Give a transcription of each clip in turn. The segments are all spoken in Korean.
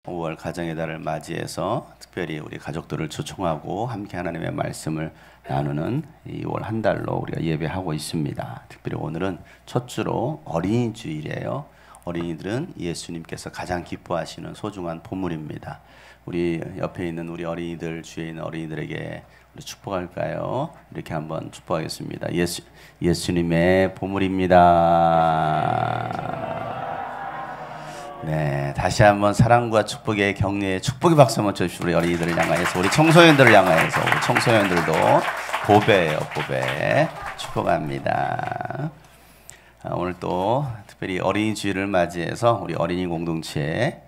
5월 가정의 달을 맞이해서 특별히 우리 가족들을 초청하고 함께 하나님의 말씀을 나누는 이 2월 한 달로 우리가 예배하고 있습니다. 특별히 오늘은 첫 주로 어린이 주일이에요. 어린이들은 예수님께서 가장 기뻐하시는 소중한 보물입니다. 우리 옆에 있는 우리 어린이들, 주위에 있는 어린이들에게 우리 축복할까요? 이렇게 한번 축복하겠습니다. 예수님의 보물입니다. 네, 다시 한번 사랑과 축복의 격려의 축복의 박수 한번 쳐주십시오. 우리 어린이들을 향하여서, 우리 청소년들을 향하여서. 우리 청소년들도 보배예요, 보배. 축복합니다. 오늘 또 특별히 어린이 주일을 맞이해서 우리 어린이 공동체에서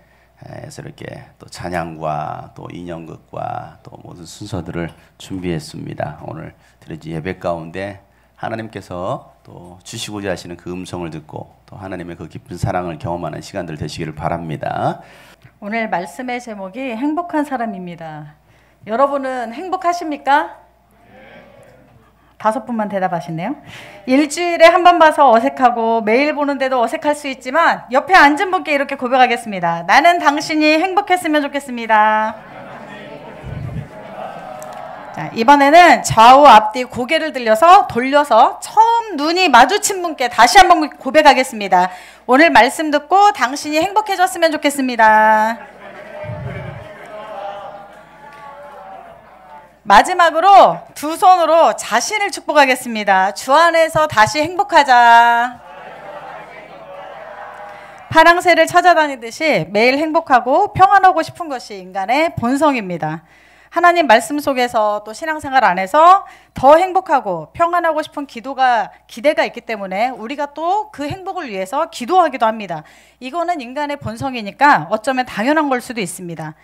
이렇게 또 찬양과 또 인형극과 또 모든 순서들을 준비했습니다. 오늘 드려진 예배 가운데 하나님께서 또 주시고자 하시는 그 음성을 듣고 또 하나님의 그 깊은 사랑을 경험하는 시간들 되시기를 바랍니다. 오늘 말씀의 제목이 행복한 사람입니다. 여러분은 행복하십니까? 5분만 대답하시네요. 일주일에 한 번 봐서 어색하고 매일 보는데도 어색할 수 있지만 옆에 앉은 분께 이렇게 고백하겠습니다. 나는 당신이 행복했으면 좋겠습니다. 자, 이번에는 좌우 앞뒤 고개를 돌려서 처음 눈이 마주친 분께 다시 한번 고백하겠습니다. 오늘 말씀 듣고 당신이 행복해졌으면 좋겠습니다. 마지막으로 두 손으로 자신을 축복하겠습니다. 주 안에서 다시 행복하자. 파랑새를 찾아다니듯이 매일 행복하고 평안하고 싶은 것이 인간의 본성입니다. 하나님 말씀 속에서 또 신앙생활 안에서 더 행복하고 평안하고 싶은 기대가 있기 때문에 우리가 또 그 행복을 위해서 기도하기도 합니다. 이거는 인간의 본성이니까 어쩌면 당연한 걸 수도 있습니다.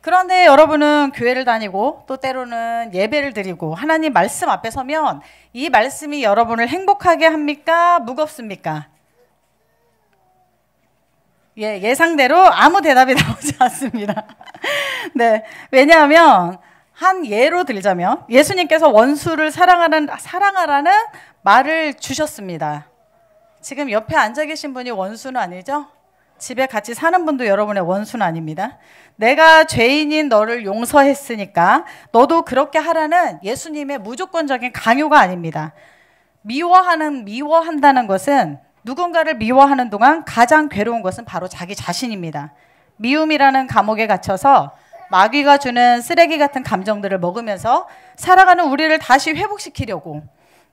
그런데 여러분은 교회를 다니고 또 때로는 예배를 드리고 하나님 말씀 앞에 서면 이 말씀이 여러분을 행복하게 합니까? 무겁습니까? 예상대로 아무 대답이 나오지 않습니다. 네, 왜냐하면 한 예로 들자면 예수님께서 원수를 사랑하라는 말을 주셨습니다. 지금 옆에 앉아 계신 분이 원수는 아니죠? 집에 같이 사는 분도 여러분의 원수는 아닙니다. 내가 죄인인 너를 용서했으니까 너도 그렇게 하라는 예수님의 무조건적인 강요가 아닙니다. 미워한다는 것은 누군가를 미워하는 동안 가장 괴로운 것은 바로 자기 자신입니다. 미움이라는 감옥에 갇혀서 마귀가 주는 쓰레기 같은 감정들을 먹으면서 살아가는 우리를 다시 회복시키려고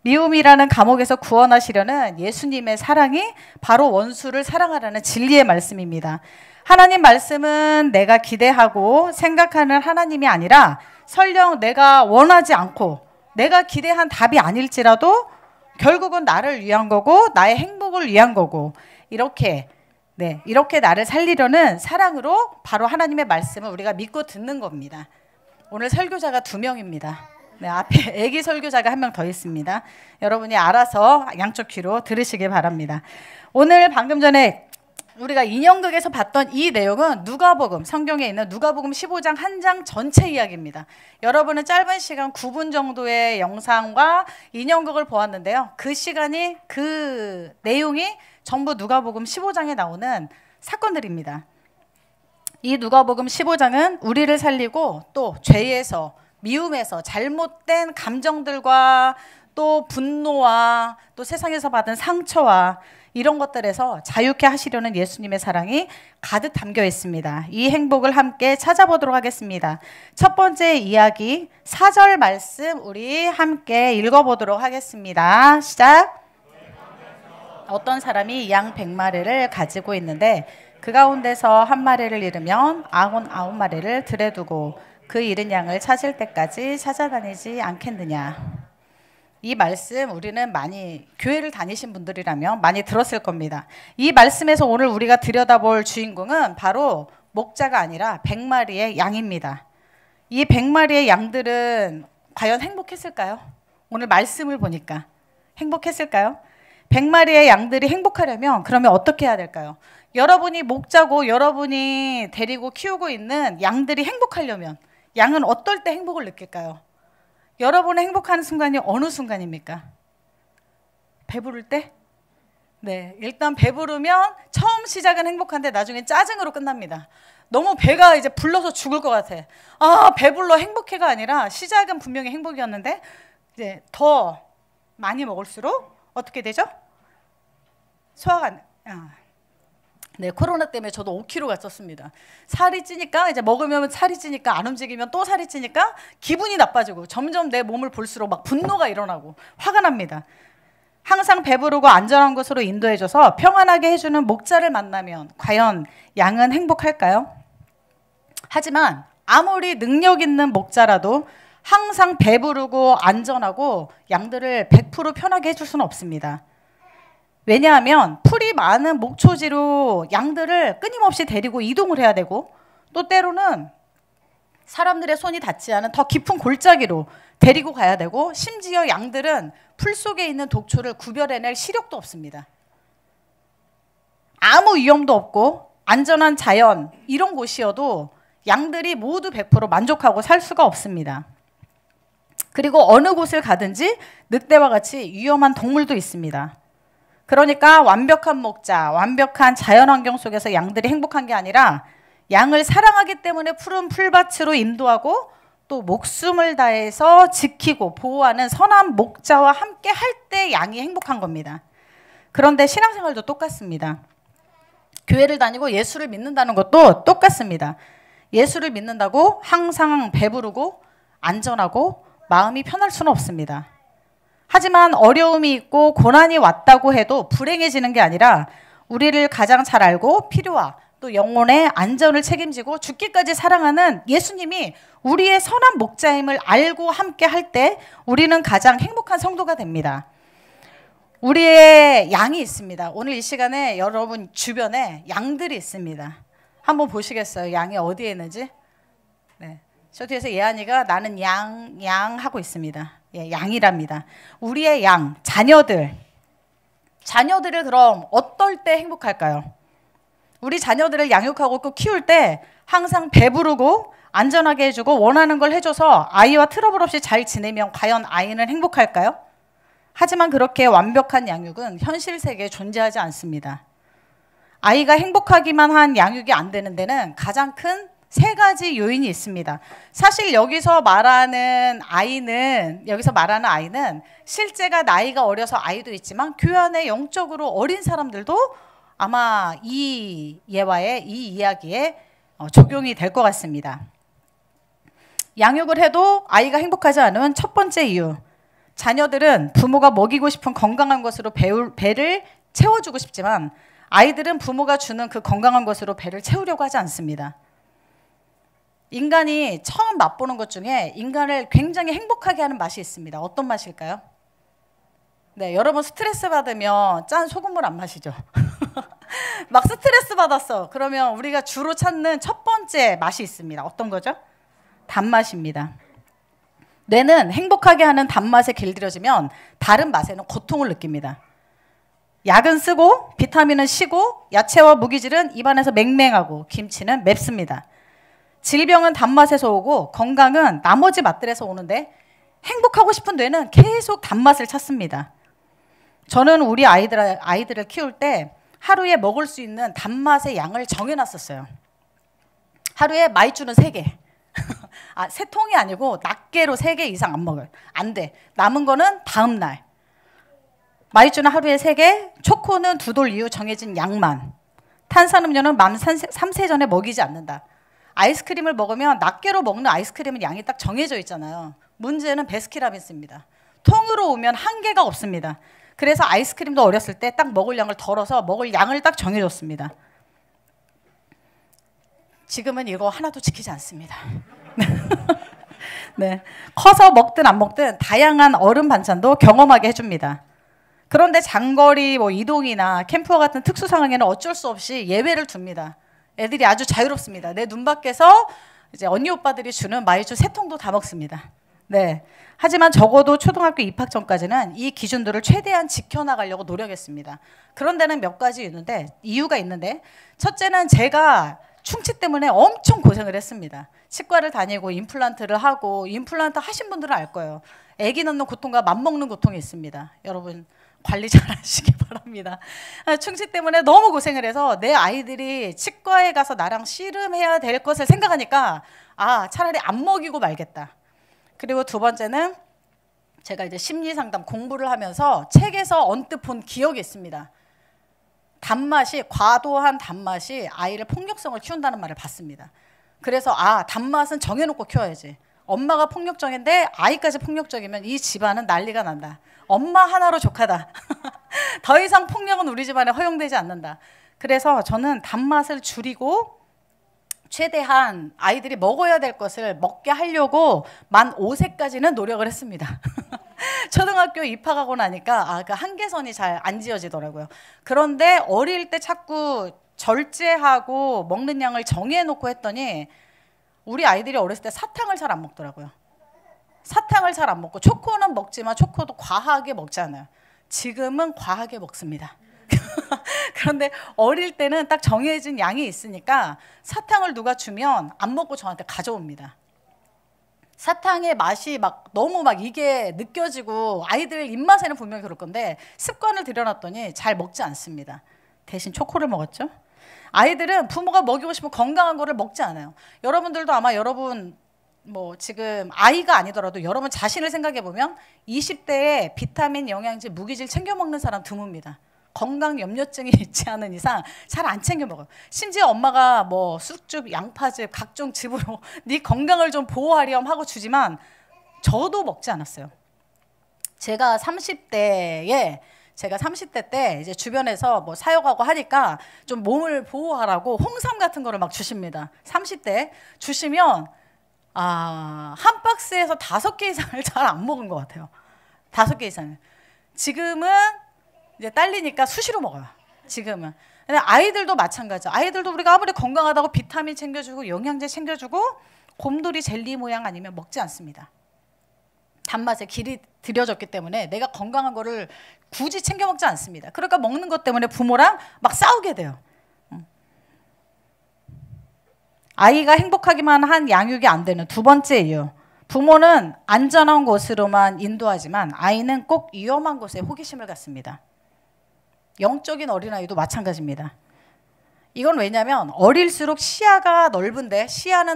미움이라는 감옥에서 구원하시려는 예수님의 사랑이 바로 원수를 사랑하라는 진리의 말씀입니다. 하나님 말씀은 내가 기대하고 생각하는 하나님이 아니라 설령 내가 원하지 않고 내가 기대한 답이 아닐지라도 결국은 나를 위한 거고 나의 행복을 위한 거고 이렇게 나를 살리려는 사랑으로 바로 하나님의 말씀을 우리가 믿고 듣는 겁니다. 오늘 설교자가 2명입니다. 네, 앞에 애기 설교자가 1명 더 있습니다. 여러분이 알아서 양쪽 귀로 들으시길 바랍니다. 오늘 방금 전에 우리가 인형극에서 봤던 이 내용은 누가복음, 성경에 있는 누가복음 15장 한 장 전체 이야기입니다. 여러분은 짧은 시간 9분 정도의 영상과 인형극을 보았는데요. 그 내용이 전부 누가복음 15장에 나오는 사건들입니다. 이 누가복음 15장은 우리를 살리고 또 죄에서, 미움에서, 잘못된 감정들과 또 분노와 또 세상에서 받은 상처와 이런 것들에서 자유케 하시려는 예수님의 사랑이 가득 담겨 있습니다. 이 행복을 함께 찾아보도록 하겠습니다. 첫 번째 이야기 4절 말씀 우리 함께 읽어보도록 하겠습니다. 시작! 어떤 사람이 양 100마리를 가지고 있는데 그 가운데서 한 마리를 잃으면 99마리를 들에 두고 그 잃은 양을 찾을 때까지 찾아다니지 않겠느냐. 이 말씀 우리는 많이 교회를 다니신 분들이라면 많이 들었을 겁니다. 이 말씀에서 오늘 우리가 들여다볼 주인공은 바로 목자가 아니라 100마리의 양입니다. 이 100마리의 양들은 과연 행복했을까요? 오늘 말씀을 보니까 행복했을까요? 100마리의 양들이 행복하려면 그러면 어떻게 해야 될까요? 여러분이 목자고 여러분이 데리고 키우고 있는 양들이 행복하려면 양은 어떨 때 행복을 느낄까요? 여러분의 행복하는 순간이 어느 순간입니까? 배부를 때? 네, 일단 배부르면 처음 시작은 행복한데 나중에 짜증으로 끝납니다. 너무 배가 이제 불러서 죽을 것 같아. 아, 배불러 행복해가 아니라 시작은 분명히 행복이었는데 이제 더 많이 먹을수록 어떻게 되죠? 소화가 네, 코로나 때문에 저도 5kg가 쪘습니다. 살이 찌니까 이제 먹으면 살이 찌니까 안 움직이면 또 살이 찌니까 기분이 나빠지고 점점 내 몸을 볼수록 막 분노가 일어나고 화가 납니다. 항상 배부르고 안전한 곳으로 인도해줘서 평안하게 해주는 목자를 만나면 과연 양은 행복할까요? 하지만 아무리 능력 있는 목자라도 항상 배부르고 안전하고 양들을 100% 편하게 해줄 수는 없습니다. 왜냐하면 풀이 많은 목초지로 양들을 끊임없이 데리고 이동을 해야 되고 또 때로는 사람들의 손이 닿지 않은 더 깊은 골짜기로 데리고 가야 되고 심지어 양들은 풀 속에 있는 독초를 구별해낼 시력도 없습니다. 아무 위험도 없고 안전한 자연 이런 곳이어도 양들이 모두 100% 만족하고 살 수가 없습니다. 그리고 어느 곳을 가든지 늑대와 같이 위험한 동물도 있습니다. 그러니까 완벽한 목자, 완벽한 자연환경 속에서 양들이 행복한 게 아니라 양을 사랑하기 때문에 푸른 풀밭으로 인도하고 또 목숨을 다해서 지키고 보호하는 선한 목자와 함께 할 때 양이 행복한 겁니다. 그런데 신앙생활도 똑같습니다. 교회를 다니고 예수를 믿는다는 것도 똑같습니다. 예수를 믿는다고 항상 배부르고 안전하고 마음이 편할 수는 없습니다. 하지만 어려움이 있고 고난이 왔다고 해도 불행해지는 게 아니라 우리를 가장 잘 알고 필요와 또 영혼의 안전을 책임지고 죽기까지 사랑하는 예수님이 우리의 선한 목자임을 알고 함께 할 때 우리는 가장 행복한 성도가 됩니다. 우리의 양이 있습니다. 오늘 이 시간에 여러분 주변에 양들이 있습니다. 한번 보시겠어요? 양이 어디에 있는지? 네. 저 뒤에서 예한이가 나는 양 하고 있습니다. 예, 양이랍니다. 우리의 양, 자녀들을 그럼 어떨 때 행복할까요? 우리 자녀들을 양육하고 키울 때 항상 배부르고 안전하게 해주고 원하는 걸 해줘서 아이와 트러블 없이 잘 지내면 과연 아이는 행복할까요? 하지만 그렇게 완벽한 양육은 현실 세계에 존재하지 않습니다. 아이가 행복하기만 한 양육이 안 되는 데는 가장 큰 3가지 요인이 있습니다. 사실 여기서 말하는 아이는 실제가 나이가 어려서 아이도 있지만 교회 안에 영적으로 어린 사람들도 아마 이 예화의 이 이야기에 적용이 될 것 같습니다. 양육을 해도 아이가 행복하지 않은 첫 번째 이유, 자녀들은 부모가 먹이고 싶은 건강한 것으로 배를 채워주고 싶지만 아이들은 부모가 주는 그 건강한 것으로 배를 채우려고 하지 않습니다. 인간이 처음 맛보는 것 중에 인간을 굉장히 행복하게 하는 맛이 있습니다. 어떤 맛일까요? 네, 여러분 스트레스 받으면 짠 소금물 안 마시죠? 막 스트레스 받았어. 그러면 우리가 주로 찾는 첫 번째 맛이 있습니다. 어떤 거죠? 단맛입니다. 뇌는 행복하게 하는 단맛에 길들여지면 다른 맛에는 고통을 느낍니다. 약은 쓰고 비타민은 시고 야채와 무기질은 입안에서 맹맹하고 김치는 맵습니다. 질병은 단맛에서 오고 건강은 나머지 맛들에서 오는데 행복하고 싶은 뇌는 계속 단맛을 찾습니다. 저는 우리 아이들을 키울 때 하루에 먹을 수 있는 단맛의 양을 정해놨었어요. 하루에 마이쮸는 3개. 3통이 아니고 낱개로 3개 이상 안 먹어요. 안 돼. 남은 거는 다음 날. 마이쮸는 하루에 3개, 초코는 2돌 이후 정해진 양만. 탄산음료는 만 3세 전에 먹이지 않는다. 아이스크림을 먹으면 낱개로 먹는 아이스크림은 양이 딱 정해져 있잖아요. 문제는 베스킨라빈스입니다. 통으로 오면 한계가 없습니다. 그래서 아이스크림도 어렸을 때 딱 먹을 양을 덜어서 먹을 양을 딱 정해줬습니다. 지금은 이거 하나도 지키지 않습니다. 네, 커서 먹든 안 먹든 다양한 얼음 반찬도 경험하게 해줍니다. 그런데 장거리 이동이나 캠프와 같은 특수 상황에는 어쩔 수 없이 예외를 둡니다. 애들이 아주 자유롭습니다. 내 눈 밖에서 이제 언니 오빠들이 주는 마이쮸 3통도 다 먹습니다. 네. 하지만 적어도 초등학교 입학 전까지는 이 기준들을 최대한 지켜나가려고 노력했습니다. 그런 데는 몇 가지 이유가 있는데 첫째는 제가 충치 때문에 엄청 고생을 했습니다. 치과를 다니고 임플란트를 하고 임플란트 하신 분들은 알 거예요. 아기 낳는 고통과 맘먹는 고통이 있습니다. 여러분 관리 잘 하시기 바랍니다. 충치 때문에 너무 고생을 해서 내 아이들이 치과에 가서 나랑 씨름해야 될 것을 생각하니까 차라리 안 먹이고 말겠다. 그리고 두 번째는 제가 이제 심리상담 공부를 하면서 책에서 언뜻 본 기억이 있습니다. 단맛이, 과도한 단맛이 아이를 폭력성을 키운다는 말을 봤습니다. 그래서 단맛은 정해놓고 키워야지. 엄마가 폭력적인데 아이까지 폭력적이면 이 집안은 난리가 난다. 엄마 하나로 족하다. 더 이상 폭력은 우리 집안에 허용되지 않는다. 그래서 저는 단맛을 줄이고 최대한 아이들이 먹어야 될 것을 먹게 하려고 만 5세까지는 노력을 했습니다. 초등학교 입학하고 나니까 그 한계선이 잘 안 지어지더라고요. 그런데 어릴 때 자꾸 절제하고 먹는 양을 정해놓고 했더니 우리 아이들이 어렸을 때 사탕을 잘 안 먹더라고요. 사탕을 잘 안 먹고 초코는 먹지만 초코도 과하게 먹지 않아요. 지금은 과하게 먹습니다. 그런데 어릴 때는 딱 정해진 양이 있으니까 사탕을 누가 주면 안 먹고 저한테 가져옵니다. 사탕의 맛이 너무 이게 느껴지고 아이들 입맛에는 분명히 그럴 건데 습관을 들여놨더니 잘 먹지 않습니다. 대신 초코를 먹었죠. 아이들은 부모가 먹이고 싶은 건강한 거를 먹지 않아요. 여러분들도 아마 여러분 지금 아이가 아니더라도 여러분 자신을 생각해 보면 20대에 비타민, 영양제, 무기질 챙겨 먹는 사람 드뭅니다. 건강 염려증이 있지 않은 이상 잘 안 챙겨 먹어요. 심지어 엄마가 쑥즙, 양파즙, 각종 즙으로 네 건강을 좀 보호하렴 하고 주지만 저도 먹지 않았어요. 제가 30대 때 이제 주변에서 사역하고 하니까 좀 몸을 보호하라고 홍삼 같은 거를 막 주십니다. 30대 주시면 한 박스에서 5개 이상을 잘 안 먹은 것 같아요. 5개 이상을. 지금은 이제 딸리니까 수시로 먹어요. 지금은. 근데 아이들도 마찬가지죠. 아이들도 우리가 아무리 건강하다고 비타민 챙겨주고 영양제 챙겨주고 곰돌이 젤리 모양 아니면 먹지 않습니다. 단맛에 길이 들여졌기 때문에 내가 건강한 거를 굳이 챙겨 먹지 않습니다. 그러니까 먹는 것 때문에 부모랑 막 싸우게 돼요. 아이가 행복하기만 한 양육이 안 되는 두 번째 이유. 부모는 안전한 곳으로만 인도하지만 아이는 꼭 위험한 곳에 호기심을 갖습니다. 영적인 어린아이도 마찬가지입니다. 이건 왜냐하면 어릴수록 시야는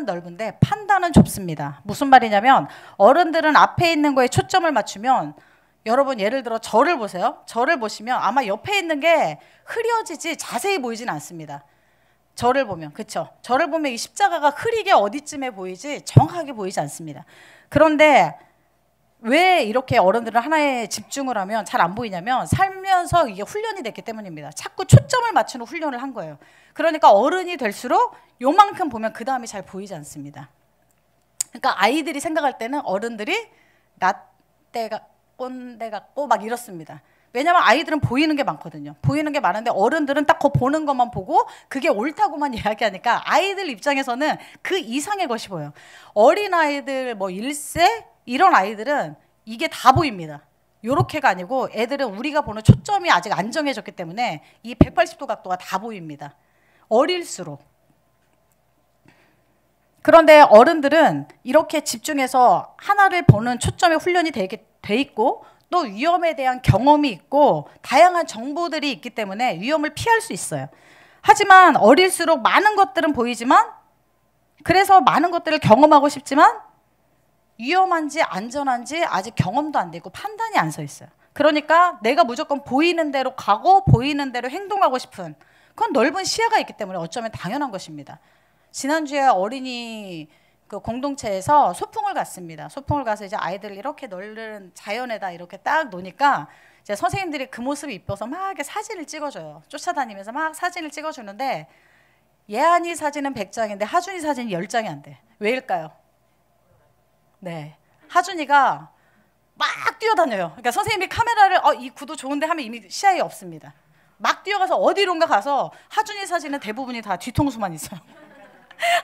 넓은데 판단은 좁습니다. 무슨 말이냐면 어른들은 앞에 있는 거에 초점을 맞추면 여러분 예를 들어 저를 보세요. 저를 보시면 아마 옆에 있는 게 흐려지지 자세히 보이진 않습니다. 저를 보면, 그렇죠? 저를 보면 이 십자가가 흐리게 어디쯤에 보이지 정확하게 보이지 않습니다. 그런데 왜 이렇게 어른들은 하나에 집중을 하면 잘 안 보이냐면 살면서 이게 훈련이 됐기 때문입니다. 자꾸 초점을 맞추는 훈련을 한 거예요. 그러니까 어른이 될수록 요만큼 보면 그 다음이 잘 보이지 않습니다. 그러니까 아이들이 생각할 때는 어른들이 낫대가 꼰대 같고 막 이렇습니다. 왜냐면 아이들은 보이는 게 많거든요. 보이는 게 많은데 어른들은 딱 그 보는 것만 보고 그게 옳다고만 이야기하니까 아이들 입장에서는 그 이상의 것이 보여요. 어린아이들 1세 이런 아이들은 이게 다 보입니다. 요렇게가 아니고 애들은 우리가 보는 초점이 아직 안 정해졌기 때문에 이 180도 각도가 다 보입니다. 어릴수록. 그런데 어른들은 이렇게 집중해서 하나를 보는 초점의 훈련이 돼 있고 또 위험에 대한 경험이 있고 다양한 정보들이 있기 때문에 위험을 피할 수 있어요. 하지만 어릴수록 많은 것들은 보이지만 그래서 많은 것들을 경험하고 싶지만 위험한지 안전한지 아직 경험도 안 되고 판단이 안 서 있어요. 그러니까 내가 무조건 보이는 대로 가고 보이는 대로 행동하고 싶은 그건 넓은 시야가 있기 때문에 어쩌면 당연한 것입니다. 지난주에 어린이 그 공동체에서 소풍을 갔습니다. 소풍을 가서 이제 아이들을 이렇게 넓은 자연에다 이렇게 딱 놓으니까 이제 선생님들이 그 모습이 이뻐서 막 이렇게 사진을 찍어줘요. 쫓아다니면서 막 사진을 찍어주는데 예한이 사진은 100장인데 하준이 사진이 10장이 안 돼. 왜일까요? 네, 하준이가 막 뛰어다녀요. 그러니까 선생님이 카메라를 이 구도 좋은데 하면 이미 시야에 없습니다. 막 뛰어가서 어디론가 가서 하준이 사진은 대부분이 다 뒤통수만 있어요.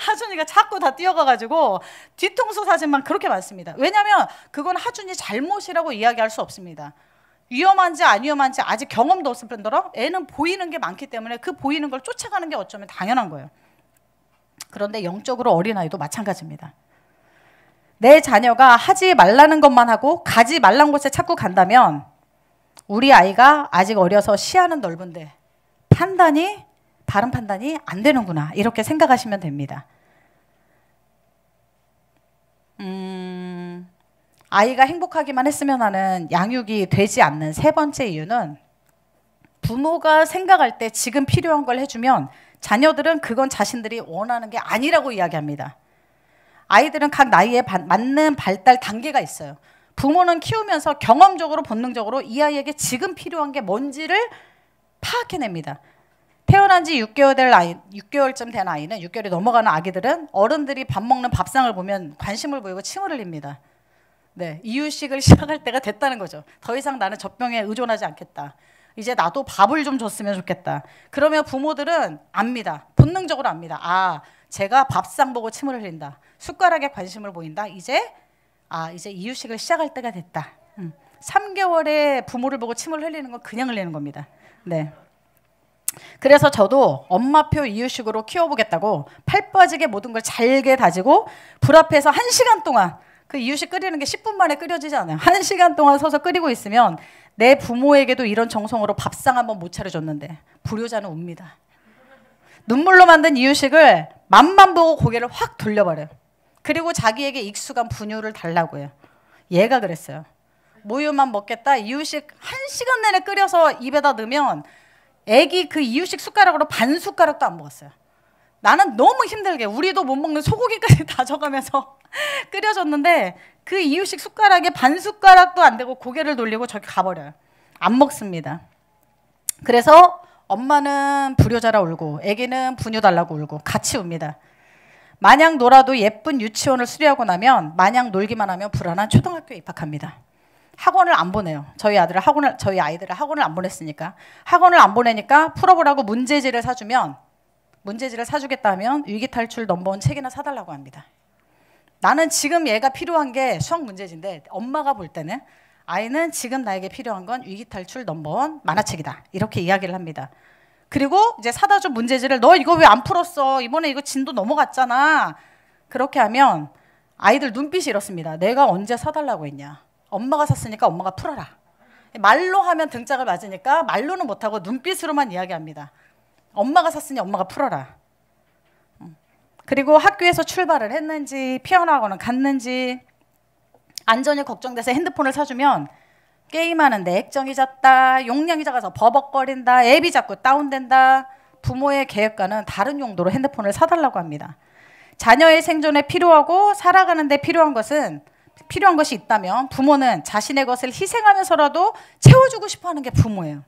하준이가 자꾸 다 뛰어가가지고 뒤통수 사진만 그렇게 많습니다. 왜냐하면 그건 하준이 잘못이라고 이야기할 수 없습니다. 위험한지 안 위험한지 아직 경험도 없을 뿐더러 애는 보이는 게 많기 때문에 그 보이는 걸 쫓아가는 게 어쩌면 당연한 거예요. 그런데 영적으로 어린아이도 마찬가지입니다. 내 자녀가 하지 말라는 것만 하고 가지 말란 곳에 자꾸 간다면 우리 아이가 아직 어려서 시야는 넓은데 바른 판단이 안 되는구나, 이렇게 생각하시면 됩니다. 아이가 행복하기만 했으면 하는 양육이 되지 않는 세 번째 이유는, 부모가 생각할 때 지금 필요한 걸 해주면 자녀들은 그건 자신들이 원하는 게 아니라고 이야기합니다. 아이들은 각 나이에 맞는 발달 단계가 있어요. 부모는 키우면서 경험적으로 본능적으로 이 아이에게 지금 필요한 게 뭔지를 파악해냅니다. 태어난 지 6개월쯤 된 아이는, 6개월이 넘어가는 아기들은 어른들이 밥 먹는 밥상을 보면 관심을 보이고 침을 흘립니다. 네, 이유식을 시작할 때가 됐다는 거죠. 더 이상 나는 젖병에 의존하지 않겠다. 이제 나도 밥을 좀 줬으면 좋겠다. 그러면 부모들은 압니다. 본능적으로 압니다. 아, 제가 밥상 보고 침을 흘린다. 숟가락에 관심을 보인다. 이제 이유식을 시작할 때가 됐다. 3개월에 부모를 보고 침을 흘리는 건 그냥 흘리는 겁니다. 네. 그래서 저도 엄마표 이유식으로 키워보겠다고 팔 빠지게 모든 걸 잘게 다지고 불 앞에서 1시간 동안, 그 이유식 끓이는 게 10분 만에 끓여지지 않아요. 1시간 동안 서서 끓이고 있으면 내 부모에게도 이런 정성으로 밥상 한번 못 차려줬는데 불효자는 웁니다. 눈물로 만든 이유식을 맛만 보고 고개를 확 돌려버려요. 그리고 자기에게 익숙한 분유를 달라고 해요. 얘가 그랬어요. 모유만 먹겠다. 이유식 1시간 내내 끓여서 입에다 넣으면 애기 그 이유식 숟가락으로 반 숟가락도 안 먹었어요. 나는 너무 힘들게 우리도 못 먹는 소고기까지 다져가면서 끓여줬는데 그 이유식 숟가락에 반 숟가락도 안 되고 고개를 돌리고 저기 가버려요. 안 먹습니다. 그래서 엄마는 불효자라 울고 애기는 분유 달라고 울고 같이 웁니다. 마냥 놀아도 예쁜 유치원을 수료하고 나면 마냥 놀기만 하면 불안한 초등학교에 입학합니다. 학원을 안 보내요. 저희 아이들을 학원을 안 보냈으니까. 학원을 안 보내니까 풀어보라고 문제지를 사주면, 문제지를 사주겠다 하면 위기탈출 넘버원 책이나 사달라고 합니다. 나는 지금 얘가 필요한 게 수학 문제지인데 엄마가 볼 때는 아이는 지금 나에게 필요한 건 위기탈출 넘버원 만화책이다, 이렇게 이야기를 합니다. 그리고 이제 사다 준 문제지를 너 이거 왜 안 풀었어? 이번에 이거 진도 넘어갔잖아. 그렇게 하면 아이들 눈빛이 이렇습니다. 내가 언제 사달라고 했냐? 엄마가 샀으니까 엄마가 풀어라. 말로 하면 등짝을 맞으니까 말로는 못하고 눈빛으로만 이야기합니다. 엄마가 샀으니 엄마가 풀어라. 그리고 학교에서 출발을 했는지, 피아노 학원은 갔는지, 안전이 걱정돼서 핸드폰을 사주면 게임하는데 액정이 잦다, 용량이 작아서 버벅거린다, 앱이 자꾸 다운된다. 부모의 계획과는 다른 용도로 핸드폰을 사달라고 합니다. 자녀의 생존에 필요하고 살아가는 데 필요한 것이 있다면 부모는 자신의 것을 희생하면서라도 채워주고 싶어하는 게 부모예요.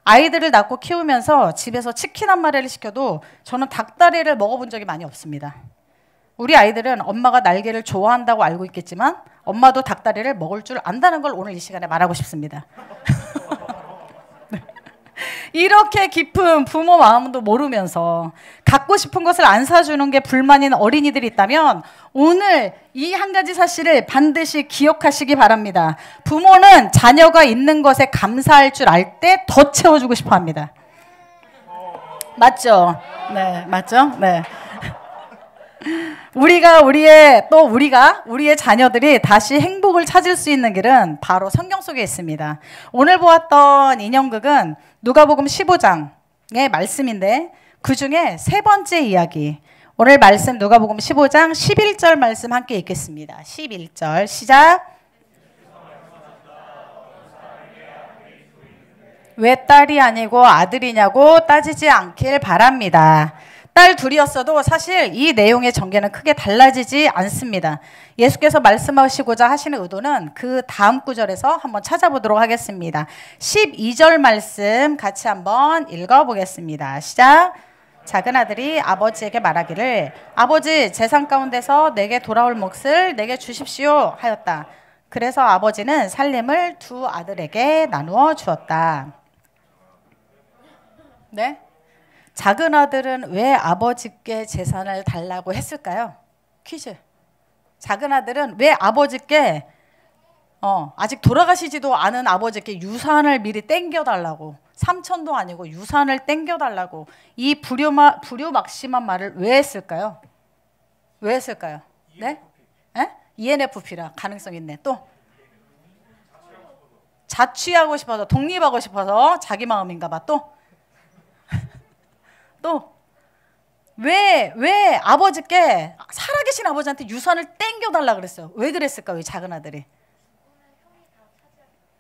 아이들을 낳고 키우면서 집에서 치킨 한 마리를 시켜도 저는 닭다리를 먹어본 적이 많이 없습니다. 우리 아이들은 엄마가 날개를 좋아한다고 알고 있겠지만 엄마도 닭다리를 먹을 줄 안다는 걸 오늘 이 시간에 말하고 싶습니다. 이렇게 깊은 부모 마음도 모르면서 갖고 싶은 것을 안 사주는 게 불만인 어린이들이 있다면 오늘 이 한 가지 사실을 반드시 기억하시기 바랍니다. 부모는 자녀가 있는 것에 감사할 줄 알 때 더 채워주고 싶어 합니다. 맞죠? 네, 맞죠? 네. 우리의 자녀들이 다시 행복을 찾을 수 있는 길은 바로 성경 속에 있습니다. 오늘 보았던 인형극은 누가복음 15장의 말씀인데 그 중에 세 번째 이야기, 오늘 말씀 누가복음 15장 11절 말씀 함께 읽겠습니다. 11절 시작. 왜 딸이 아니고 아들이냐고 따지지 않길 바랍니다. 딸 둘이었어도 사실 이 내용의 전개는 크게 달라지지 않습니다. 예수께서 말씀하시고자 하시는 의도는 그 다음 구절에서 한번 찾아보도록 하겠습니다. 12절 말씀 같이 한번 읽어보겠습니다. 시작. 작은 아들이 아버지에게 말하기를 아버지, 재산 가운데서 내게 돌아올 몫을 내게 주십시오 하였다. 그래서 아버지는 살림을 두 아들에게 나누어 주었다. 네? 작은 아들은 왜 아버지께 재산을 달라고 했을까요? 퀴즈. 작은 아들은 왜 아버지께 아직 돌아가시지도 않은 아버지께 유산을 미리 땡겨달라고, 삼천도 아니고 유산을 땡겨달라고 이 불효막심한 말을 왜 했을까요? 왜 했을까요? 네? ENFP라 가능성 있네. 또 자취하고 싶어서 독립하고 싶어서 자기 마음인가 봐 또. 또 왜 아버지께 살아계신 아버지한테 유산을 땡겨달라 그랬어요? 왜 그랬을까? 왜 작은 아들이?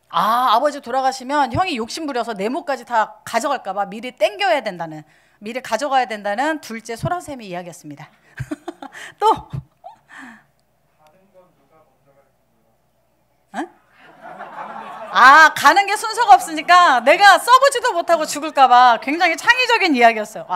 아버지 돌아가시면 형이 욕심부려서 네모까지 다 가져갈까 봐 미리 땡겨야 된다는, 미리 가져가야 된다는 둘째 소라샘이 이야기였습니다. 또 가는 게 순서가 없으니까 내가 써보지도 못하고 죽을까 봐 굉장히 창의적인 이야기였어요.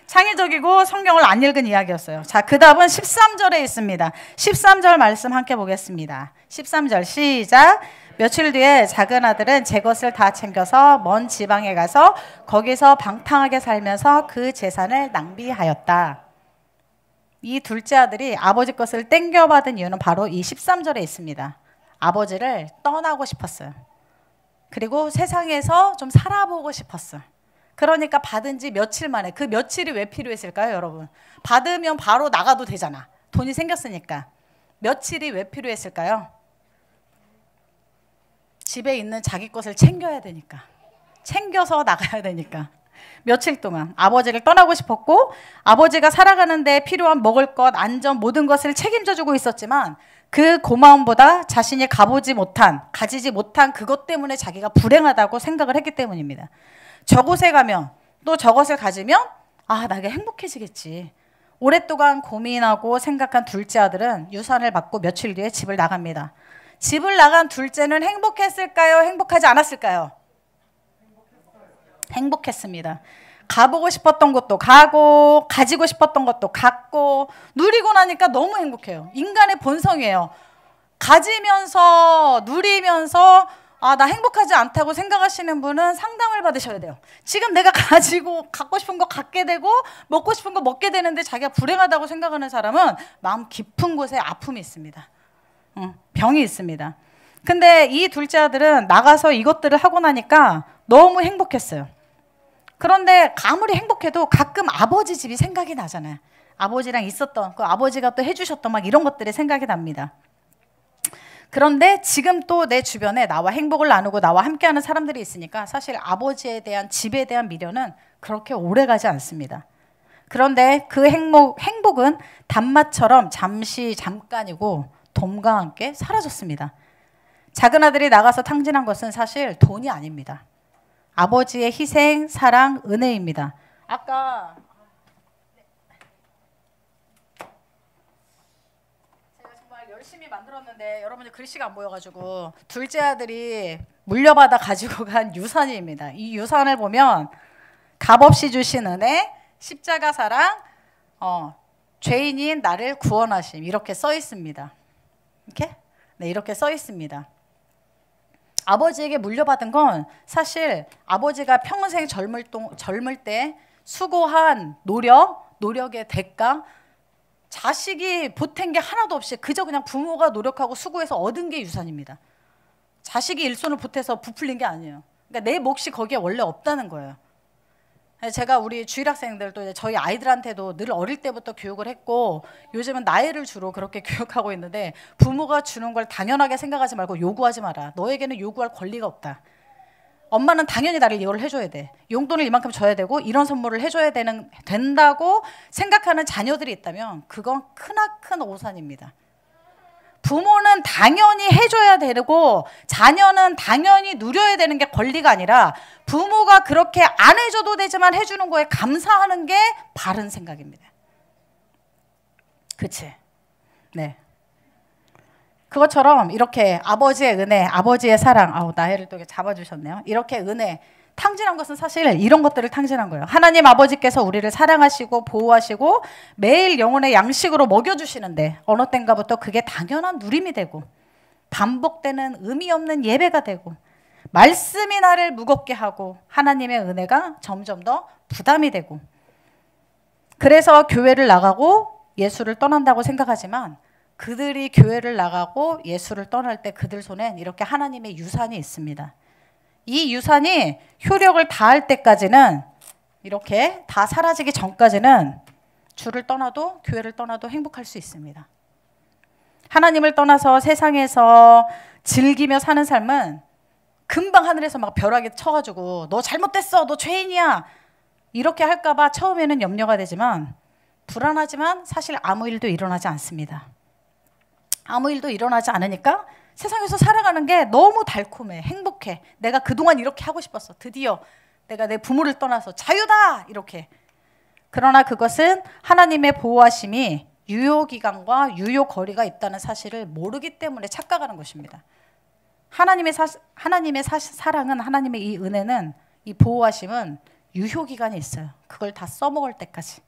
창의적이고 성경을 안 읽은 이야기였어요. 자, 그 답은 13절에 있습니다. 13절 말씀 함께 보겠습니다. 13절 시작. 며칠 뒤에 작은 아들은 제 것을 다 챙겨서 먼 지방에 가서 거기서 방탕하게 살면서 그 재산을 낭비하였다. 이 둘째 아들이 아버지 것을 땡겨받은 이유는 바로 이 13절에 있습니다. 아버지를 떠나고 싶었어요. 그리고 세상에서 좀 살아보고 싶었어요. 그러니까 받은 지 며칠 만에, 그 며칠이 왜 필요했을까요, 여러분? 받으면 바로 나가도 되잖아. 돈이 생겼으니까. 며칠이 왜 필요했을까요? 집에 있는 자기 것을 챙겨야 되니까. 챙겨서 나가야 되니까. 며칠 동안 아버지를 떠나고 싶었고, 아버지가 살아가는 데 필요한 먹을 것, 안전, 모든 것을 책임져주고 있었지만 그 고마움보다 자신이 가지지 못한 그것 때문에 자기가 불행하다고 생각을 했기 때문입니다. 저곳에 가면, 또 저것을 가지면 나게 행복해지겠지. 오랫동안 고민하고 생각한 둘째 아들은 유산을 받고 며칠 뒤에 집을 나갑니다. 집을 나간 둘째는 행복했을까요? 행복하지 않았을까요? 행복했습니다. 가보고 싶었던 곳도 가고, 가지고 싶었던 것도 갖고, 누리고 나니까 너무 행복해요. 인간의 본성이에요. 가지면서 누리면서 나 행복하지 않다고 생각하시는 분은 상담을 받으셔야 돼요. 지금 내가 갖고 싶은 거 갖게 되고 먹고 싶은 거 먹게 되는데 자기가 불행하다고 생각하는 사람은 마음 깊은 곳에 아픔이 있습니다. 병이 있습니다. 근데 이 둘째 아들은 나가서 이것들을 하고 나니까 너무 행복했어요. 그런데 아무리 행복해도 가끔 아버지 집이 생각이 나잖아요. 아버지랑 있었던, 그 아버지가 또 해주셨던 막 이런 것들이 생각이 납니다. 그런데 지금 또 내 주변에 나와 행복을 나누고 나와 함께하는 사람들이 있으니까 사실 아버지에 대한, 집에 대한 미련은 그렇게 오래가지 않습니다. 그런데 그 행복은 단맛처럼 잠깐이고 돔과 함께 사라졌습니다. 작은 아들이 나가서 탕진한 것은 사실 돈이 아닙니다. 아버지의 희생, 사랑, 은혜입니다. 아까 열심히 만들었는데 여러분들 글씨가 안 보여가지고 둘째 아들이 물려받아 가지고 간 유산입니다. 이 유산을 보면 값없이 주신 은혜, 십자가 사랑, 죄인인 나를 구원하심 이렇게 써 있습니다. 이렇게? 네, 이렇게 써 있습니다. 아버지에게 물려받은 건 사실 아버지가 평생 젊을 때 수고한 노력의 대가, 자식이 보탠 게 하나도 없이 그저 그냥 부모가 노력하고 수고해서 얻은 게 유산입니다. 자식이 일손을 보태서 부풀린 게 아니에요. 그러니까 내 몫이 거기에 원래 없다는 거예요. 제가 우리 주일학생들도 저희 아이들한테도 늘 어릴 때부터 교육을 했고 요즘은 나이를 주로 그렇게 교육하고 있는데 부모가 주는 걸 당연하게 생각하지 말고 요구하지 마라. 너에게는 요구할 권리가 없다. 엄마는 당연히 나를 이걸 해줘야 돼. 용돈을 이만큼 줘야 되고 이런 선물을 해줘야 된다고 생각하는 자녀들이 있다면 그건 크나큰 오산입니다. 부모는 당연히 해줘야 되고 자녀는 당연히 누려야 되는 게 권리가 아니라 부모가 그렇게 안 해줘도 되지만 해주는 거에 감사하는 게 바른 생각입니다. 그치? 네. 그것처럼 이렇게 아버지의 은혜, 아버지의 사랑, 나이를 또 잡아주셨네요. 이렇게 은혜, 탕진한 것은 사실 이런 것들을 탕진한 거예요. 하나님 아버지께서 우리를 사랑하시고 보호하시고 매일 영혼의 양식으로 먹여주시는데 어느 땐가부터 그게 당연한 누림이 되고 반복되는 의미 없는 예배가 되고 말씀이 나를 무겁게 하고 하나님의 은혜가 점점 더 부담이 되고 그래서 교회를 나가고 예수를 떠난다고 생각하지만 그들이 교회를 나가고 예수를 떠날 때 그들 손엔 이렇게 하나님의 유산이 있습니다. 이 유산이 효력을 다할 때까지는 이렇게 다 사라지기 전까지는 주를 떠나도 교회를 떠나도 행복할 수 있습니다. 하나님을 떠나서 세상에서 즐기며 사는 삶은 금방 하늘에서 막 벼락이 쳐가지고 너 잘못됐어, 너 죄인이야 이렇게 할까봐 처음에는 염려가 되지만 불안하지만 사실 아무 일도 일어나지 않습니다. 아무 일도 일어나지 않으니까 세상에서 살아가는 게 너무 달콤해, 행복해. 내가 그동안 이렇게 하고 싶었어. 드디어 내가 내 부모를 떠나서 자유다 이렇게. 그러나 그것은 하나님의 보호하심이 유효기간과 유효거리가 있다는 사실을 모르기 때문에 착각하는 것입니다. 하나님의 사랑은, 하나님의 이 은혜는, 이 보호하심은 유효기간이 있어요. 그걸 다 써먹을 때까지.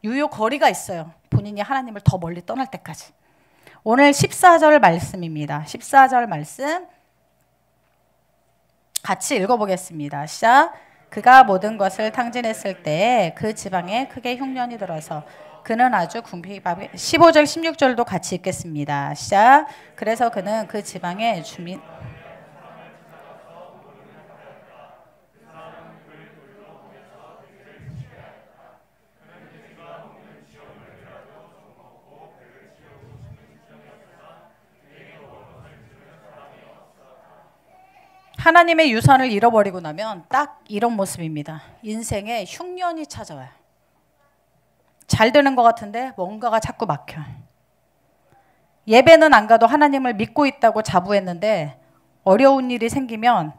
유효거리가 있어요. 본인이 하나님을 더 멀리 떠날 때까지. 오늘 14절 말씀입니다. 14절 말씀 같이 읽어보겠습니다. 시작. 그가 모든 것을 탕진했을 때 그 지방에 크게 흉년이 들어서 그는 아주 궁핍하게. 15절 16절도 같이 읽겠습니다. 시작. 그래서 그는 그 지방의 주민 하나님의 유산을 잃어버리고 나면 딱 이런 모습입니다. 인생에 흉년이 찾아와요. 잘 되는 것 같은데 뭔가가 자꾸 막혀. 예배는 안 가도 하나님을 믿고 있다고 자부했는데 어려운 일이 생기면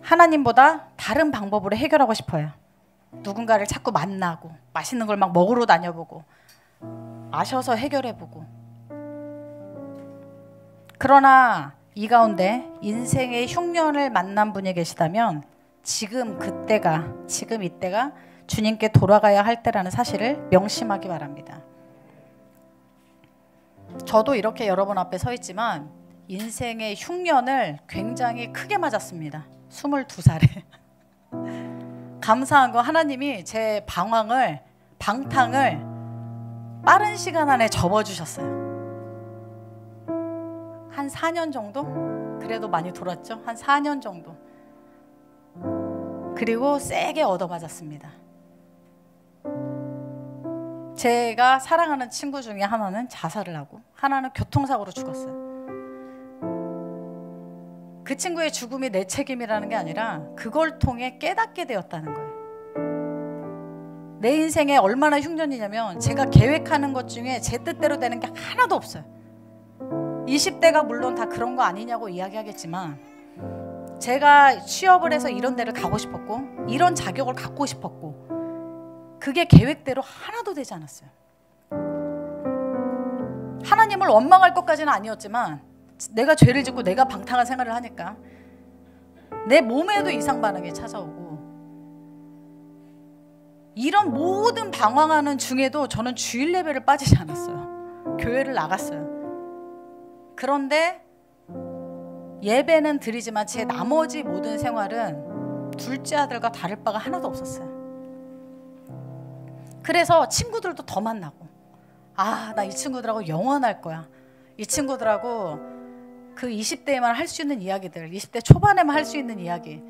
하나님보다 다른 방법으로 해결하고 싶어요. 누군가를 자꾸 만나고 맛있는 걸 막 먹으러 다녀보고 마셔서 해결해보고. 그러나 이 가운데 인생의 흉년을 만난 분이 계시다면 지금 이때가 주님께 돌아가야 할 때라는 사실을 명심하기 바랍니다. 저도 이렇게 여러분 앞에 서 있지만 인생의 흉년을 굉장히 크게 맞았습니다. 22살에. 감사한 거 하나님이 제 방탕을 빠른 시간 안에 접어주셨어요. 한 4년 정도? 그래도 많이 돌았죠? 한 4년 정도. 그리고 세게 얻어맞았습니다. 제가 사랑하는 친구 중에 하나는 자살을 하고 하나는 교통사고로 죽었어요. 그 친구의 죽음이 내 책임이라는 게 아니라 그걸 통해 깨닫게 되었다는 거예요. 내 인생에 얼마나 흉년이냐면 제가 계획하는 것 중에 제 뜻대로 되는 게 하나도 없어요. 20대가 물론 다 그런 거 아니냐고 이야기하겠지만 제가 취업을 해서 이런 데를 가고 싶었고 이런 자격을 갖고 싶었고 그게 계획대로 하나도 되지 않았어요. 하나님을 원망할 것까지는 아니었지만 내가 죄를 짓고 내가 방탕한 생활을 하니까 내 몸에도 이상 반응이 찾아오고 이런 모든 방황하는 중에도 저는 주일 예배를 빠지지 않았어요. 교회를 나갔어요. 그런데 예배는 드리지만 제 나머지 모든 생활은 둘째 아들과 다를 바가 하나도 없었어요. 그래서 친구들도 더 만나고 나 이 친구들하고 영원할 거야. 이 친구들하고 그 20대에만 할 수 있는 이야기들, 20대 초반에만 할 수 있는 이야기.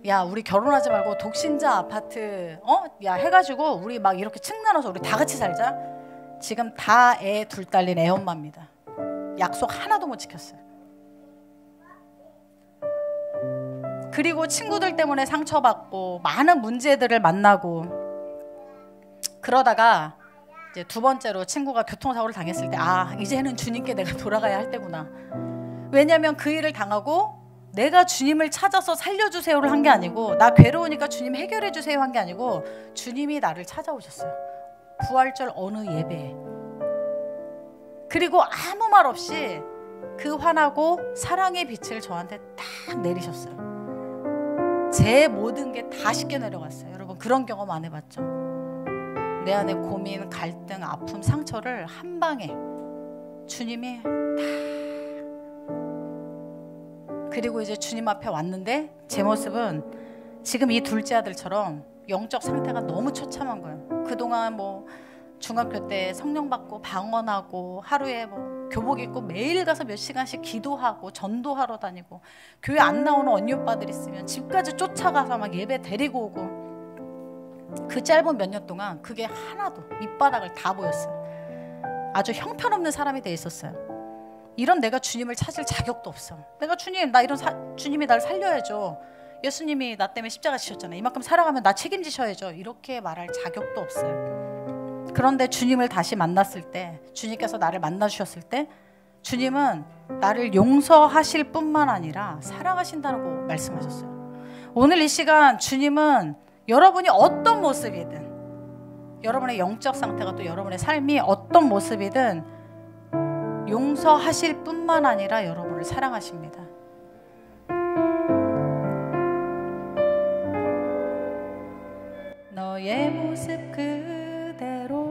야, 우리 결혼하지 말고 독신자 아파트 야 해가지고 우리 막 이렇게 층 나눠서 우리 다 같이 살자. 지금 다 애 둘 딸린 애엄마입니다. 약속 하나도 못 지켰어요. 그리고 친구들 때문에 상처받고 많은 문제들을 만나고 그러다가 이제 두 번째로 친구가 교통사고를 당했을 때 이제는 주님께 내가 돌아가야 할 때구나. 왜냐하면 그 일을 당하고 내가 주님을 찾아서 살려주세요를 한 게 아니고 나 괴로우니까 주님 해결해 주세요 한 게 아니고 주님이 나를 찾아오셨어요. 부활절 어느 예배에. 그리고 아무 말 없이 그 환하고 사랑의 빛을 저한테 딱 내리셨어요. 제 모든 게 다 씻겨 내려갔어요. 여러분 그런 경험 안 해봤죠? 내 안에 고민, 갈등, 아픔, 상처를 한 방에 주님이 다. 그리고 이제 주님 앞에 왔는데 제 모습은 지금 이 둘째 아들처럼 영적 상태가 너무 처참한 거예요. 그동안 중학교 때 성령 받고 방언하고 하루에 교복 입고 매일 가서 몇 시간씩 기도하고 전도하러 다니고 교회 안 나오는 언니 오빠들 있으면 집까지 쫓아가서 막 예배 데리고 오고 그 짧은 몇 년 동안 그게 하나도 밑바닥을 다 보였어요. 아주 형편없는 사람이 돼 있었어요. 이런 내가 주님을 찾을 자격도 없어. 내가 주님, 나 이런 주님이 나를 살려야죠. 예수님이 나 때문에 십자가 지셨잖아요. 이만큼 살아가면 나 책임지셔야죠. 이렇게 말할 자격도 없어요. 그런데 주님을 다시 만났을 때, 주님께서 나를 만나주셨을 때 주님은 나를 용서하실 뿐만 아니라 사랑하신다고 말씀하셨어요. 오늘 이 시간 주님은 여러분이 어떤 모습이든, 여러분의 영적 상태가 또 여러분의 삶이 어떤 모습이든 용서하실 뿐만 아니라 여러분을 사랑하십니다. 너의 모습 그대로,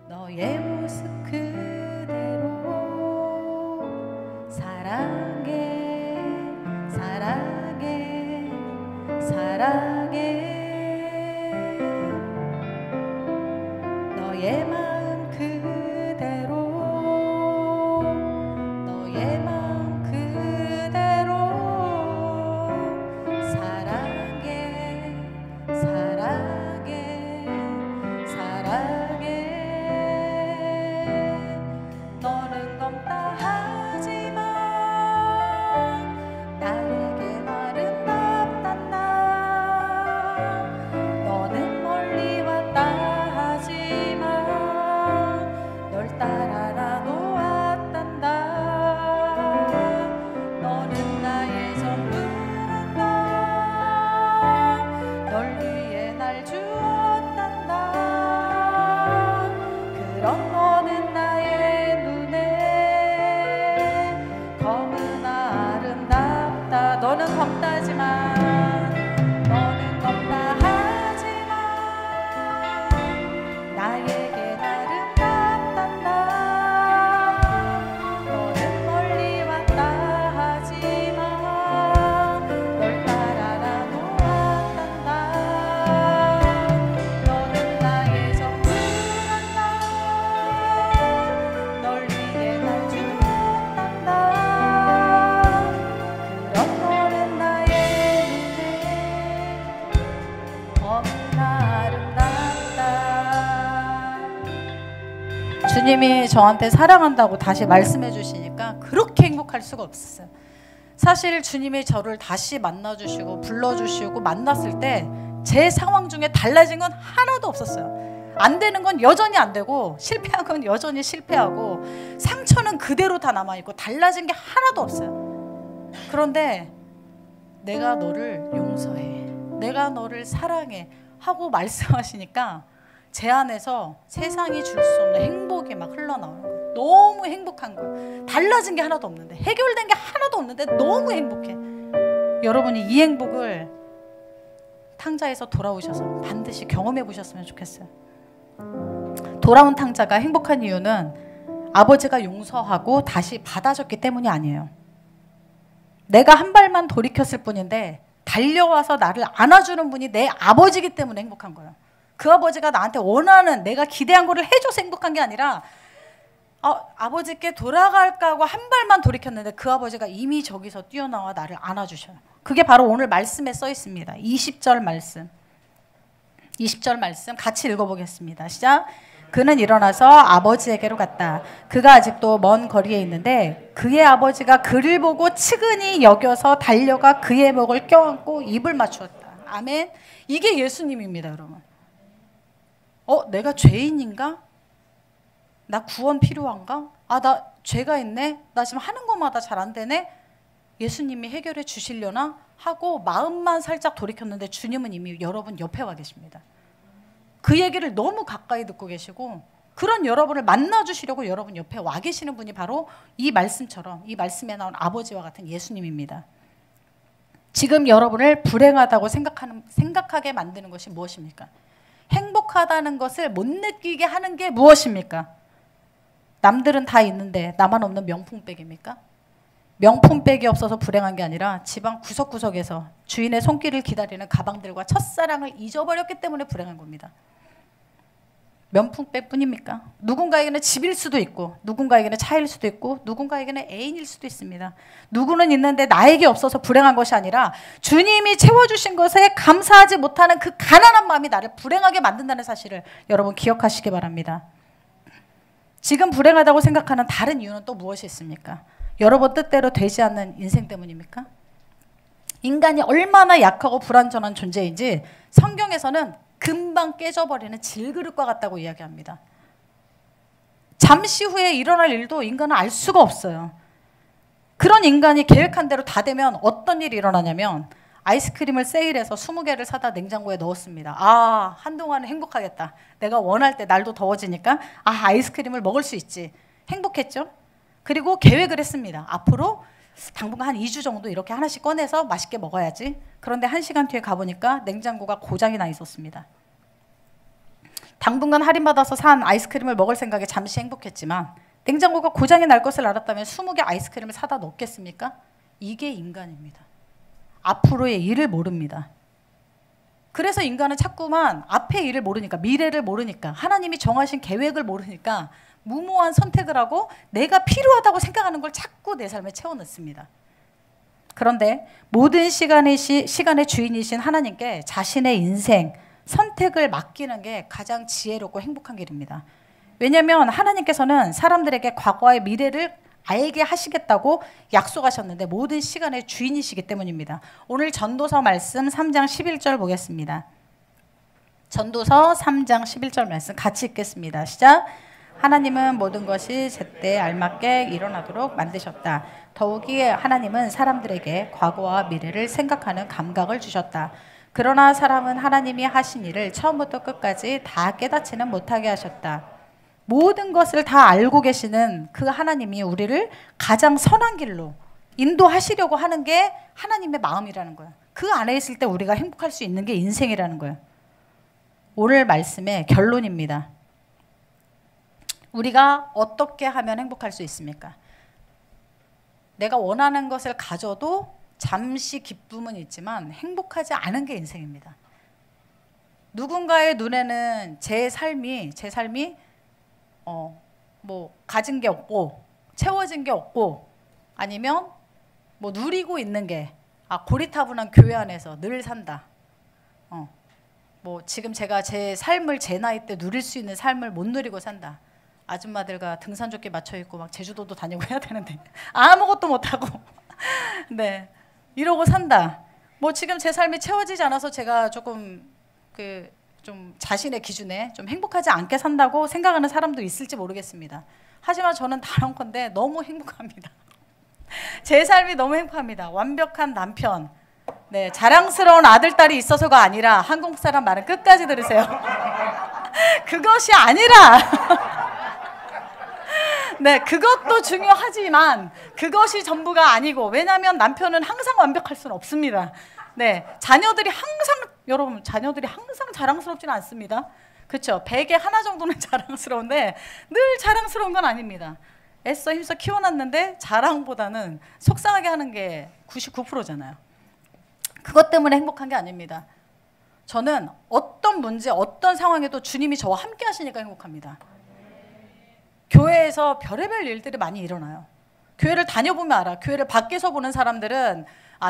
너의 모습 그대로 사랑해, 사랑해, 사랑해. 너의 마음 그대로, 너의 마음 그대로 사랑해, 사랑해, 사랑해. 너는 검다 하지만 나에겐 아름답단 나. 너는 멀리 왔다 하지만 널 따라 나도 왔단다. 너는 나의 전부란다. 널 위해 날 주었단다. 그런 너는 나의 눈에 검으나 아름답다. 너는 검다지만, 너는 검다 하지만 나에겐 아름답단다. 너는 멀리 왔다 하지만 널 따라 나도 왔단다. 너는 나의 전부란다. 널 위해 날 주었단다. 그런 너는 나의 눈에 너무나 아름답다. 주님이 저한테 사랑한다고 다시 말씀해 주시니까 그렇게 행복할 수가 없었어요. 사실 주님이 저를 다시 만나주시고 불러주시고 만났을 때 제 상황 중에 달라진 건 하나도 없었어요. 안 되는 건 여전히 안 되고, 실패한 건 여전히 실패하고, 상처는 그대로 다 남아있고 달라진 게 하나도 없어요. 그런데 내가 너를 용서해, 내가 너를 사랑해 하고 말씀하시니까 제 안에서 세상이 줄 수 없는 행복이 막 흘러나오는 거예요. 너무 행복한 거예요. 달라진 게 하나도 없는데, 해결된 게 하나도 없는데 너무 행복해. 여러분이 이 행복을 탕자에서 돌아오셔서 반드시 경험해 보셨으면 좋겠어요. 돌아온 탕자가 행복한 이유는 아버지가 용서하고 다시 받아줬기 때문이 아니에요. 내가 한 발만 돌이켰을 뿐인데 달려와서 나를 안아주는 분이 내 아버지이기 때문에 행복한 거예요. 그 아버지가 나한테 원하는, 내가 기대한 거를 해줘서 행복한 게 아니라 아버지께 돌아갈까 하고 한 발만 돌이켰는데 그 아버지가 이미 저기서 뛰어나와 나를 안아주셔요. 그게 바로 오늘 말씀에 써 있습니다. 20절 말씀. 20절 말씀 같이 읽어보겠습니다. 시작. 그는 일어나서 아버지에게로 갔다. 그가 아직도 먼 거리에 있는데 그의 아버지가 그를 보고 측은히 여겨서 달려가 그의 목을 껴안고 입을 맞추었다. 아멘. 이게 예수님입니다, 여러분. 내가 죄인인가? 나 구원 필요한가? 나 죄가 있네? 나 지금 하는 것마다 잘 안 되네? 예수님이 해결해 주시려나? 하고 마음만 살짝 돌이켰는데 주님은 이미 여러분 옆에 와 계십니다. 그 얘기를 너무 가까이 듣고 계시고, 그런 여러분을 만나주시려고 여러분 옆에 와 계시는 분이 바로 이 말씀처럼, 이 말씀에 나온 아버지와 같은 예수님입니다. 지금 여러분을 불행하다고 생각하게 만드는 것이 무엇입니까? 행복하다는 것을 못 느끼게 하는 게 무엇입니까? 남들은 다 있는데 나만 없는 명품백입니까? 명품백이 없어서 불행한 게 아니라 집안 구석구석에서 주인의 손길을 기다리는 가방들과 첫사랑을 잊어버렸기 때문에 불행한 겁니다. 명품백뿐입니까? 누군가에게는 집일 수도 있고, 누군가에게는 차일 수도 있고, 누군가에게는 애인일 수도 있습니다. 누구는 있는데 나에게 없어서 불행한 것이 아니라 주님이 채워주신 것에 감사하지 못하는 그 가난한 마음이 나를 불행하게 만든다는 사실을 여러분 기억하시기 바랍니다. 지금 불행하다고 생각하는 다른 이유는 또 무엇이 있습니까? 여러분 뜻대로 되지 않는 인생 때문입니까? 인간이 얼마나 약하고 불완전한 존재인지 성경에서는 금방 깨져버리는 질그릇과 같다고 이야기합니다. 잠시 후에 일어날 일도 인간은 알 수가 없어요. 그런 인간이 계획한 대로 다 되면 어떤 일이 일어나냐면 아이스크림을 세일해서 20개를 사다 냉장고에 넣었습니다. 아, 한동안은 행복하겠다. 내가 원할 때 날도 더워지니까 아이스크림을 먹을 수 있지. 행복했죠? 그리고 계획을 했습니다. 앞으로 당분간 한 2주 정도 이렇게 하나씩 꺼내서 맛있게 먹어야지. 그런데 1시간 뒤에 가보니까 냉장고가 고장이 나 있었습니다. 당분간 할인받아서 산 아이스크림을 먹을 생각에 잠시 행복했지만 냉장고가 고장이 날 것을 알았다면 20개 아이스크림을 사다 넣겠습니까? 이게 인간입니다. 앞으로의 일을 모릅니다. 그래서 인간은 자꾸만 앞의 일을 모르니까, 미래를 모르니까, 하나님이 정하신 계획을 모르니까 무모한 선택을 하고 내가 필요하다고 생각하는 걸 자꾸 내 삶에 채워넣습니다. 그런데 모든 시간의 주인이신 하나님께 자신의 인생, 선택을 맡기는 게 가장 지혜롭고 행복한 길입니다. 왜냐하면 하나님께서는 사람들에게 과거와 미래를 알게 하시겠다고 약속하셨는데 모든 시간의 주인이시기 때문입니다. 오늘 전도서 말씀 3장 11절 보겠습니다. 전도서 3장 11절 말씀 같이 읽겠습니다. 시작. 하나님은 모든 것이 제때 알맞게 일어나도록 만드셨다. 더욱이 하나님은 사람들에게 과거와 미래를 생각하는 감각을 주셨다. 그러나 사람은 하나님이 하신 일을 처음부터 끝까지 다 깨닫지는 못하게 하셨다. 모든 것을 다 알고 계시는 그 하나님이 우리를 가장 선한 길로 인도하시려고 하는 게 하나님의 마음이라는 거예요. 그 안에 있을 때 우리가 행복할 수 있는 게 인생이라는 거예요. 오늘 말씀의 결론입니다. 우리가 어떻게 하면 행복할 수 있습니까? 내가 원하는 것을 가져도 잠시 기쁨은 있지만 행복하지 않은 게 인생입니다. 누군가의 눈에는 제 삶이 뭐 가진 게 없고 채워진 게 없고 아니면 뭐 누리고 있는 게 고리타분한 교회 안에서 늘 산다. 뭐 지금 제가 제 삶을 제 나이 때 누릴 수 있는 삶을 못 누리고 산다. 아줌마들과 등산조끼 맞춰 입고 막 제주도도 다니고 해야 되는데 아무것도 못 하고 네 이러고 산다. 뭐 지금 제 삶이 채워지지 않아서 제가 조금 좀 자신의 기준에 좀 행복하지 않게 산다고 생각하는 사람도 있을지 모르겠습니다. 하지만 저는 단언컨대 너무 행복합니다. 제 삶이 너무 행복합니다. 완벽한 남편, 네, 자랑스러운 아들딸이 있어서가 아니라 한국 사람 말은 끝까지 들으세요. 그것이 아니라 네, 그것도 중요하지만 그것이 전부가 아니고 왜냐하면 남편은 항상 완벽할 수는 없습니다. 네, 여러분 자녀들이 항상 자랑스럽지는 않습니다. 그렇죠? 100에 하나 정도는 자랑스러운데 늘 자랑스러운 건 아닙니다. 애써 힘써 키워놨는데 자랑보다는 속상하게 하는 게 99%잖아요. 그것 때문에 행복한 게 아닙니다. 저는 어떤 문제, 어떤 상황에도 주님이 저와 함께 하시니까 행복합니다. 교회에서 별의별 일들이 많이 일어나요. 교회를 다녀보면 알아. 교회를 밖에서 보는 사람들은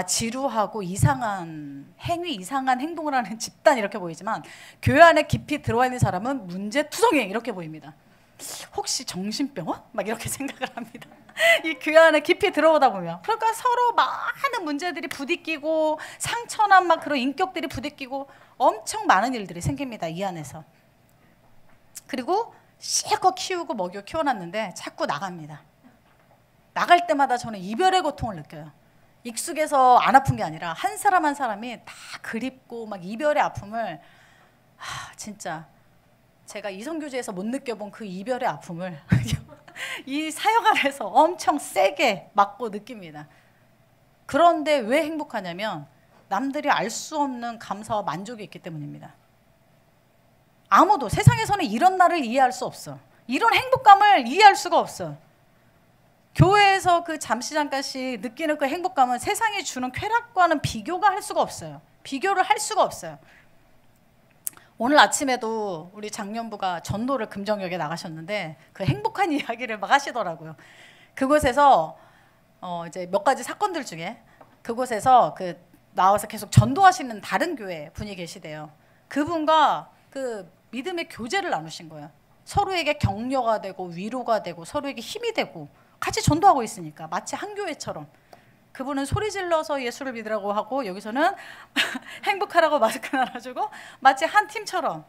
지루하고 이상한 행위, 이상한 행동을 하는 집단 이렇게 보이지만 교회 안에 깊이 들어와 있는 사람은 문제투성이 이렇게 보입니다. 혹시 정신병원? 막 이렇게 생각을 합니다. 이 교회 안에 깊이 들어오다 보면 그러니까 서로 많은 문제들이 부딪히고 상처나 막 그런 인격들이 부딪히고 엄청 많은 일들이 생깁니다. 이 안에서. 그리고 실컷 키우고 먹여 키워놨는데 자꾸 나갑니다. 나갈 때마다 저는 이별의 고통을 느껴요. 익숙해서 안 아픈 게 아니라 한 사람 한 사람이 다 그립고 막 이별의 아픔을 진짜 제가 이성교제에서 못 느껴본 그 이별의 아픔을 이 사역 안에서 엄청 세게 맞고 느낍니다. 그런데 왜 행복하냐면 남들이 알 수 없는 감사와 만족이 있기 때문입니다. 아무도 세상에서는 이런 나를 이해할 수 없어. 이런 행복감을 이해할 수가 없어. 교회에서 그 잠깐씩 느끼는 그 행복감은 세상이 주는 쾌락과는 비교가 할 수가 없어요. 비교를 할 수가 없어요. 오늘 아침에도 우리 장년부가 전도를 금정역에 나가셨는데 그 행복한 이야기를 막 하시더라고요. 그곳에서 이제 몇 가지 사건들 중에 그곳에서 나와서 계속 전도하시는 다른 교회 분이 계시대요. 그분과 그 믿음의 교제를 나누신 거예요. 서로에게 격려가 되고 위로가 되고 서로에게 힘이 되고 같이 전도하고 있으니까 마치 한 교회처럼. 그분은 소리 질러서 예수를 믿으라고 하고 여기서는 행복하라고 마스크 날아주고 마치 한 팀처럼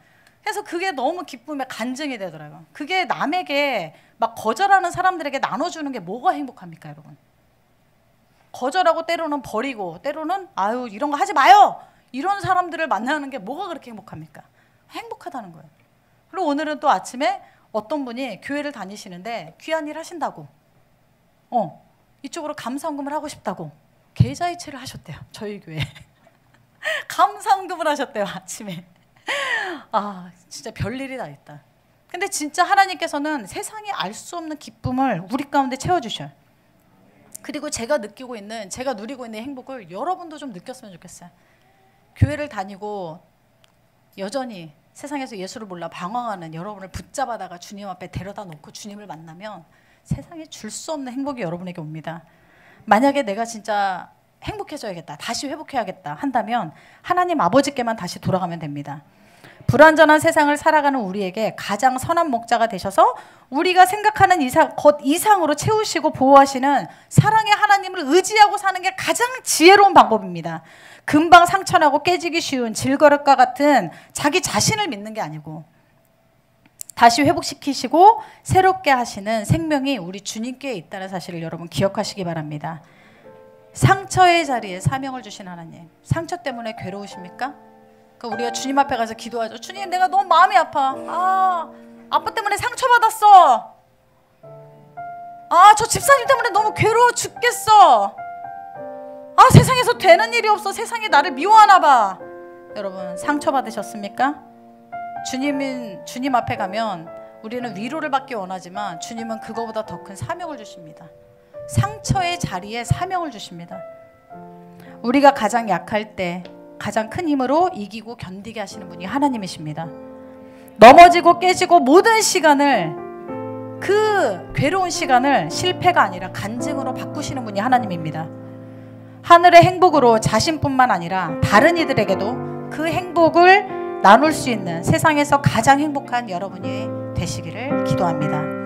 해서 그게 너무 기쁨의 간증이 되더라고요. 그게 남에게 막 거절하는 사람들에게 나눠주는 게 뭐가 행복합니까, 여러분? 거절하고 때로는 버리고 때로는 아유 이런 거 하지 마요 이런 사람들을 만나는 게 뭐가 그렇게 행복합니까? 행복하다는 거예요. 그리고 오늘은 또 아침에 어떤 분이 교회를 다니시는데 귀한 일 하신다고 이쪽으로 감사헌금을 하고 싶다고 계좌이체를 하셨대요. 저희 교회 감사헌금을 하셨대요. 아침에. 아 진짜 별일이 다 있다. 근데 진짜 하나님께서는 세상에 알 수 없는 기쁨을 우리 가운데 채워주셔요. 그리고 제가 느끼고 있는, 제가 누리고 있는 행복을 여러분도 좀 느꼈으면 좋겠어요. 교회를 다니고 여전히 세상에서 예수를 몰라 방황하는 여러분을 붙잡아다가 주님 앞에 데려다 놓고 주님을 만나면 세상에 줄 수 없는 행복이 여러분에게 옵니다. 만약에 내가 진짜 행복해져야겠다, 다시 회복해야겠다 한다면 하나님 아버지께만 다시 돌아가면 됩니다. 불완전한 세상을 살아가는 우리에게 가장 선한 목자가 되셔서 우리가 생각하는 것 이상으로 채우시고 보호하시는 사랑의 하나님을 의지하고 사는 게 가장 지혜로운 방법입니다. 금방 상처나고 깨지기 쉬운 질거릇과 같은 자기 자신을 믿는 게 아니고 다시 회복시키시고 새롭게 하시는 생명이 우리 주님께 있다는 사실을 여러분 기억하시기 바랍니다. 상처의 자리에 사명을 주신 하나님, 상처 때문에 괴로우십니까? 우리가 주님 앞에 가서 기도하죠. 주님, 내가 너무 마음이 아파. 아빠 때문에 상처받았어. 저 집사님 때문에 너무 괴로워 죽겠어. 세상에서 되는 일이 없어. 세상이 나를 미워하나 봐. 여러분, 상처받으셨습니까? 주님 앞에 가면 우리는 위로를 받기 원하지만 주님은 그거보다 더 큰 사명을 주십니다. 상처의 자리에 사명을 주십니다. 우리가 가장 약할 때 가장 큰 힘으로 이기고 견디게 하시는 분이 하나님이십니다. 넘어지고 깨지고 모든 시간을, 그 괴로운 시간을 실패가 아니라 간증으로 바꾸시는 분이 하나님입니다. 하늘의 행복으로 자신뿐만 아니라 다른 이들에게도 그 행복을 나눌 수 있는 세상에서 가장 행복한 여러분이 되시기를 기도합니다.